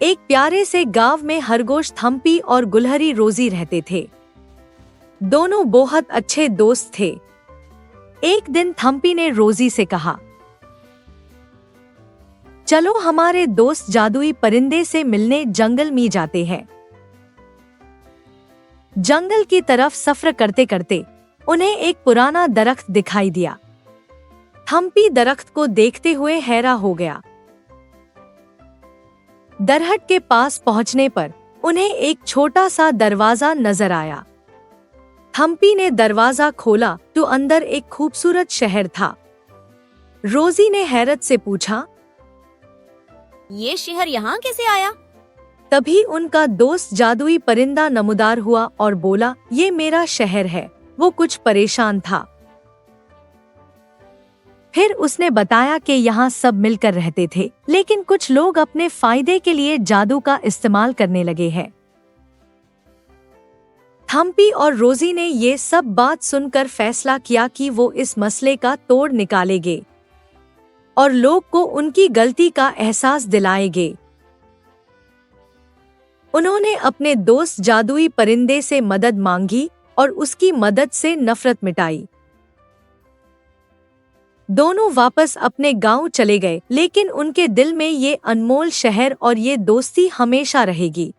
एक प्यारे से गांव में खरगोश थम्पी और गुलहरी रोजी रहते थे। दोनों बहुत अच्छे दोस्त थे। एक दिन थम्पी ने रोजी से कहा, चलो हमारे दोस्त जादुई परिंदे से मिलने जंगल में जाते हैं। जंगल की तरफ सफर करते करते उन्हें एक पुराना दरख्त दिखाई दिया। थम्पी दरख्त को देखते हुए हैरान हो गया। दरख्त के पास पहुंचने पर उन्हें एक छोटा सा दरवाजा नजर आया। थम्पी ने दरवाजा खोला तो अंदर एक खूबसूरत शहर था। रोजी ने हैरत से पूछा, ये शहर यहाँ कैसे आया? तभी उनका दोस्त जादुई परिंदा नमूदार हुआ और बोला, ये मेरा शहर है। वो कुछ परेशान था। फिर उसने बताया कि यहाँ सब मिलकर रहते थे, लेकिन कुछ लोग अपने फायदे के लिए जादू का इस्तेमाल करने लगे हैं। थम्पी और रोजी ने ये सब बात सुनकर फैसला किया कि वो इस मसले का तोड़ निकालेंगे और लोग को उनकी गलती का एहसास दिलाएंगे। उन्होंने अपने दोस्त जादुई परिंदे से मदद मांगी और उसकी मदद से नफरत मिटाई। दोनों वापस अपने गांव चले गए, लेकिन उनके दिल में ये अनमोल शहर और ये दोस्ती हमेशा रहेगी।